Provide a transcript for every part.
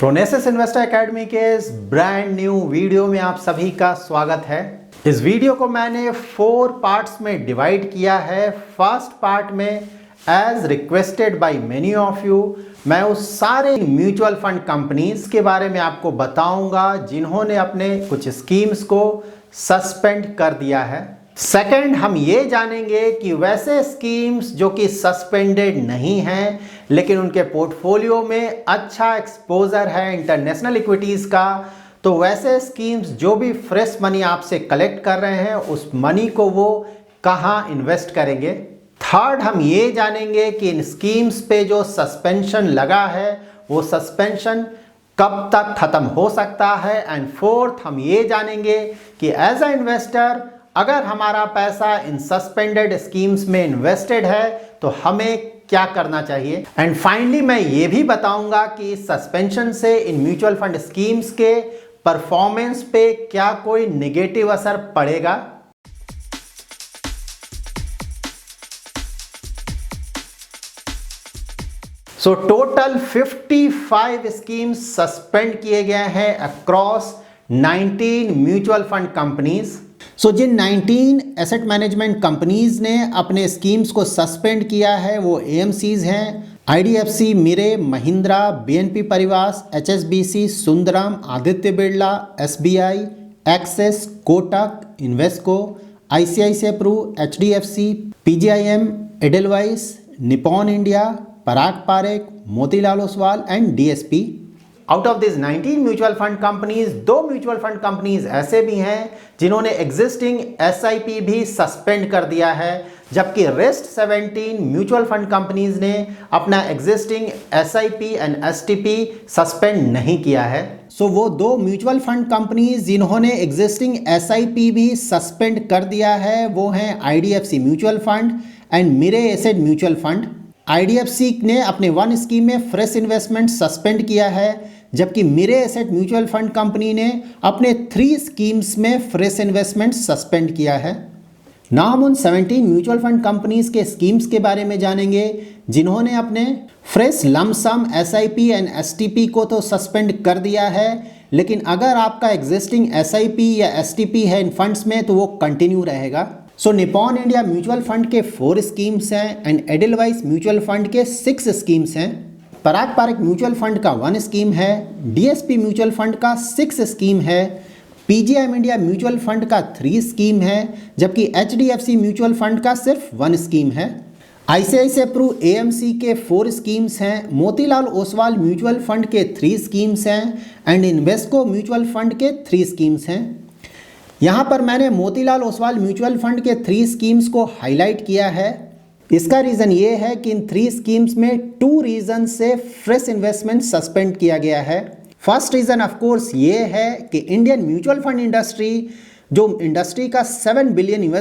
प्रोनेसिस investor academy के इस brand new video में आप सभी का स्वागत है। इस वीडियो को मैंने 4 पार्ट्स में डिवाइड किया है। फर्स्ट पार्ट में as requested by many of you मैं उस सारे म्यूचुअल फंड कंपनीज के बारे में आपको बताऊंगा जिन्होंने अपने कुछ स्कीम्स को सस्पेंड कर दिया है। सेकंड, हम ये जानेंगे कि वैसे स्कीम्स जो कि सस्पेंडेड नहीं हैं लेकिन उनके पोर्टफोलियो में अच्छा एक्सपोजर है इंटरनेशनल इक्विटीज़ का, तो वैसे स्कीम्स जो भी फ्रेश मनी आपसे कलेक्ट कर रहे हैं उस मनी को वो कहाँ इन्वेस्ट करेंगे। थर्ड, हम ये जानेंगे कि इन स्कीम्स पे जो सस्पेंशन लगा है वो सस्पेंशन कब तक ख़त्म हो सकता है। एंड फोर्थ, हम ये जानेंगे कि एज अ इन्वेस्टर अगर हमारा पैसा इन सस्पेंडेड स्कीम्स में इन्वेस्टेड है तो हमें क्या करना चाहिए। एंड फाइनली मैं ये भी बताऊंगा कि सस्पेंशन से इन म्यूचुअल फंड स्कीम्स के परफॉर्मेंस पे क्या कोई नेगेटिव असर पड़ेगा। सो टोटल 55 स्कीम्स सस्पेंड किए गए हैं अक्रॉस 19 म्यूचुअल फंड कंपनीज। सो जिन 19 एसेट मैनेजमेंट कंपनीज ने अपने स्कीम्स को सस्पेंड किया है वो एएमसीज हैं IDFC, Mirae, Mahindra, BNP Paribas, HSBC, Sundaram, Aditya Birla, SBI, Axis, Kotak, Invesco, ICICI Pru, HDFC, PGIM, Edelweiss, Nippon India, Parag Parekh, Motilal Oswal and DSP. Out of this 19 mutual fund companies 2 mutual fund companies ऐसे भी हैं जिन्होंने एग्जिस्टिंग एसआईपी भी सस्पेंड कर दिया है, जबकि रेस्ट 17 म्यूचुअल फंड कंपनीज ने अपना existing SIP and STP suspend नहीं किया है। सो वो 2 म्यूचुअल फंड कंपनीज जिन्होंने एग्जिस्टिंग एसआईपी भी सस्पेंड कर दिया है वो हैं IDFC mutual fund and Mirae Asset mutual fund. IDFC ने अपने 1 स्कीम में फ्रेश इन्वेस्टमेंट सस्पेंड किया है, जबकि Mirae Asset mutual fund company ने अपने 3 स्कीम्स में फ्रेश इन्वेस्टमेंट सस्पेंड किया है। नाउ हम उन 17 म्यूचुअल फंड कंपनीज के स्कीम्स के बारे में जानेंगे जिन्होंने अपने fresh lump sum SIP and STP को तो सस्पेंड कर दिया है, लेकिन अगर आपका एग्जिस्टिंग एसआईपी या एसटीपी है इन फंड्स में तो वो कंटिन्यू रहेगा। सो निपॉन इंडिया म्यूचुअल फंड के 4 स्कीम्स हैं एंड एडेलवाइस म्यूचुअल फंड के 6 स्कीम्स हैं। पराग पारेख म्यूचुअल फंड का 1 स्कीम है, डीएसपी म्यूचुअल फंड का 6 स्कीम है, पीजीआईएम इंडिया म्यूचुअल फंड का 3 स्कीम है, जबकि एचडीएफसी म्यूचुअल फंड का सिर्फ 1 स्कीम है। आईसीआईसीआई प्रू एएमसी के 4 स्कीम्स हैं, मोतीलाल ओसवाल म्यूचुअल फंड के 3 स्कीम्स हैं एंड इन्वेस्को म्यूचुअल फंड के 3 स्कीम्स हैं। यहाँ पर मैंने मोतीलाल ओसवाल म्यूचुअल फंड के 3 स्कीम्स को हाईलाइट किया है। इसका रीज़न ये है कि इन 3 स्कीम्स में 2 रीज़न से फ्रेश इन्वेस्टमेंट सस्पेंड किया गया है। फर्स्ट रीज़न ऑफ कोर्स ये है कि इंडियन म्यूचुअल फंड इंडस्ट्री जो इंडस्ट्री का $7 बिलियन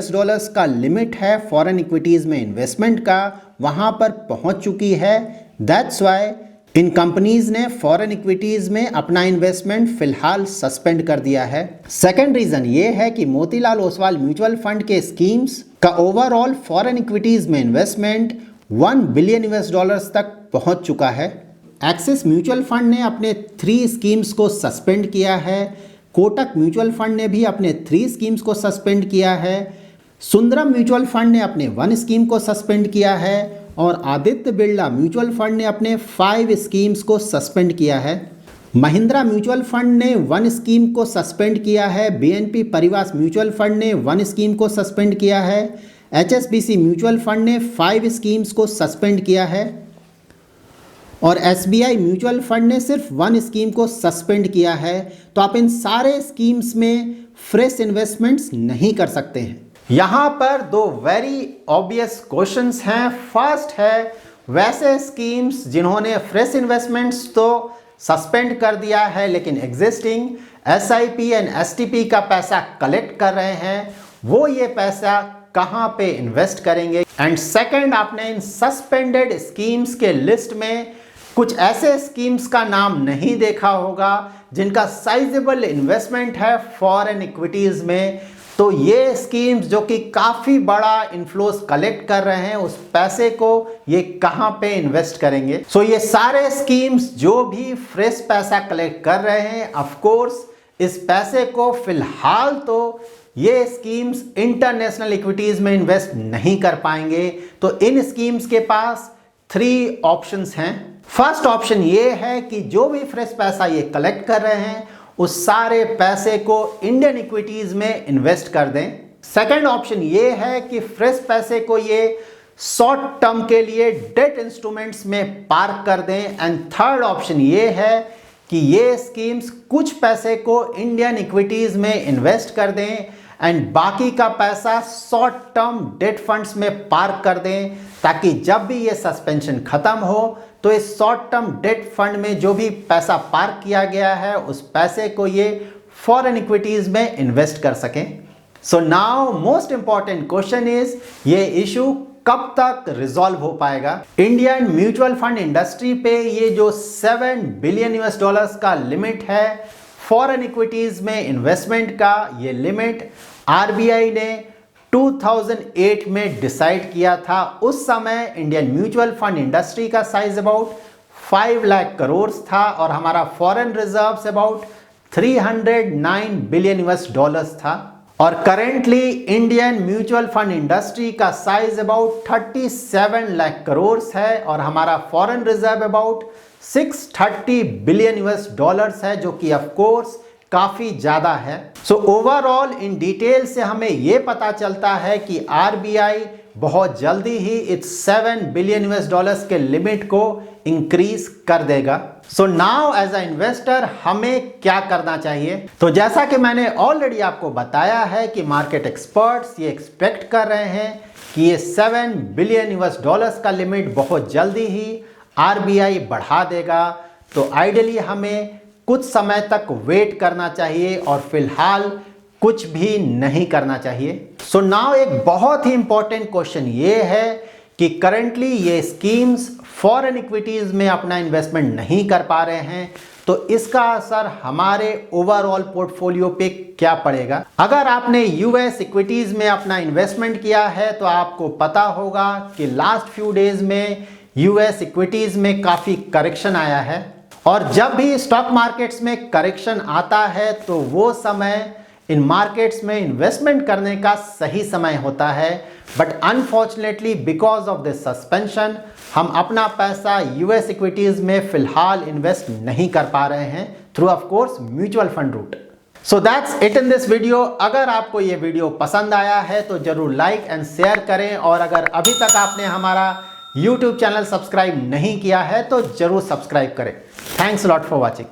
का लिमिट है फॉरेन इक्विटीज़ में इन्वेस्टमेंट का, वहाँ पर पहुँच चुकी है। दैट्स वाई इन कंपनीज ने फॉरेन इक्विटीज में अपना इन्वेस्टमेंट फिलहाल सस्पेंड कर दिया है। सेकंड रीजन ये है कि मोतीलाल ओसवाल म्यूचुअल फंड के स्कीम्स का ओवरऑल फॉरेन इक्विटीज में इन्वेस्टमेंट $1 बिलियन तक पहुंच चुका है। एक्सिस म्यूचुअल फंड ने अपने 3 स्कीम्स को सस्पेंड किया है, कोटक म्यूचुअल फंड ने भी अपने 3 स्कीम्स को सस्पेंड किया है, सुंदरम म्यूचुअल फंड ने अपने 1 स्कीम को सस्पेंड किया है और आदित्य बिरला म्यूचुअल फंड ने अपने 5 स्कीम्स को सस्पेंड किया है। महिंद्रा म्यूचुअल फंड ने 1 स्कीम को सस्पेंड किया है, बीएनपी परिवास म्यूचुअल फंड ने 1 स्कीम को सस्पेंड किया है, एचएसबीसी म्यूचुअल फंड ने 5 स्कीम्स को सस्पेंड किया है और एसबीआई म्यूचुअल फंड ने सिर्फ 1 स्कीम को सस्पेंड किया है। तो आप इन सारे स्कीम्स में फ्रेश इन्वेस्टमेंट्स नहीं कर सकते हैं। यहाँ पर 2 वेरी ऑब्वियस क्वेश्चंस हैं। फर्स्ट है वैसे स्कीम्स जिन्होंने फ्रेश इन्वेस्टमेंट्स तो सस्पेंड कर दिया है लेकिन एग्जिस्टिंग एसआईपी एंड एसटीपी का पैसा कलेक्ट कर रहे हैं, वो ये पैसा कहाँ पे इन्वेस्ट करेंगे। एंड सेकंड, आपने इन सस्पेंडेड स्कीम्स के लिस्ट में कुछ ऐसे स्कीम्स का नाम नहीं देखा होगा जिनका साइजेबल इन्वेस्टमेंट है फॉरेन इक्विटीज में, तो ये स्कीम्स जो कि काफी बड़ा इन्फ्लोस कलेक्ट कर रहे हैं, उस पैसे को ये कहां पे इन्वेस्ट करेंगे? सो ये सारे स्कीम्स जो भी फ्रेश पैसा कलेक्ट कर रहे हैं, ऑफ कोर्स इस पैसे को फिलहाल तो ये स्कीम्स इंटरनेशनल इक्विटीज में इन्वेस्ट नहीं कर पाएंगे। तो इन स्कीम्स के पास 3 ऑप्शंस हैं। फर्स्ट ऑप्शन ये है कि जो भी फ्रेश पैसा ये कलेक्ट कर रहे हैं उस सारे पैसे को इंडियन इक्विटीज में इन्वेस्ट कर दें। सेकंड ऑप्शन ये है कि फ्रेश पैसे को ये शॉर्ट टर्म के लिए डेट इंस्ट्रूमेंट्स में पार्क कर दें। एंड थर्ड ऑप्शन ये है कि ये स्कीम्स कुछ पैसे को इंडियन इक्विटीज में इन्वेस्ट कर दें एंड बाकी का पैसा शॉर्ट टर्म डेट फंड्स में पार्क कर दें, ताकि जब भी ये सस्पेंशन खत्म हो तो इस शॉर्ट टर्म डेट फंड में जो भी पैसा पार्क किया गया है उस पैसे को ये फॉरेन इक्विटीज में इन्वेस्ट कर सकें। So now most important question is, ये इशू कब तक रिजॉल्व हो पाएगा? इंडियन म्यूचुअल फंड इंडस्ट्री पे ये जो $7 बिलियन का लिमिट है फॉरेन इक्विटीज में इन्वेस्टमेंट का, ये लिमिट आरबीआई ने 2008 में डिसाइड किया था। उस समय इंडियन म्यूचुअल फंड इंडस्ट्री का साइज अबाउट 5 लाख करोड़ था और हमारा फॉरेन रिजर्व्स अबाउट $309 बिलियन था। और currently Indian mutual fund industry का साइज अबाउट 37 लाख करोड़ है और हमारा फॉरेन रिजर्व अबाउट $630 बिलियन है, जो कि ऑफ कोर्स काफी ज्यादा है। सो ओवरऑल इन डिटेल से हमें यह पता चलता है कि आरबीआई बहुत जल्दी ही इस $7 बिलियन के लिमिट को इंक्रीज कर देगा। So now as a investor हमें क्या करना चाहिए? तो जैसा कि मैंने ऑलरेडी आपको बताया है कि मार्केट एक्सपर्ट्स ये एक्सपेक्ट कर रहे हैं कि ये $7 बिलियन का लिमिट बहुत जल्दी ही आरबीआई बढ़ा देगा। तो आइडियली हमें कुछ समय तक वेट करना चाहिए और फिलहाल कुछ भी नहीं करना चाहिए। सो नाउ एक बहुत ही इंपॉर्टेंट क्वेश्चन ये है कि करंटली ये स्कीम्स फॉरेन इक्विटीज में अपना इन्वेस्टमेंट नहीं कर पा रहे हैं, तो इसका असर हमारे ओवरऑल पोर्टफोलियो पे क्या पड़ेगा? अगर आपने यूएस इक्विटीज में अपना इन्वेस्टमेंट किया है तो आपको पता होगा कि लास्ट फ्यू डेज में यूएस इक्विटीज में काफी करेक्शन आया है और जब भी स्टॉक मार्केट्स में करेक्शन आता है तो वो समय इन मार्केट्स में इन्वेस्टमेंट करने का सही समय होता है। But unfortunately because of this suspension हम अपना पैसा यूएस इक्विटीज में फिलहाल इन्वेस्ट नहीं कर पा रहे हैं through of course mutual fund route. So that's it in this video. अगर आपको ये वीडियो पसंद आया है तो जरूर लाइक एंड शेयर करें और अगर अभी तक आपने हमारा YouTube चैनल सब्सक्राइब नहीं किया है तो जरूर सब्सक्राइब करें। Thanks lot for watching.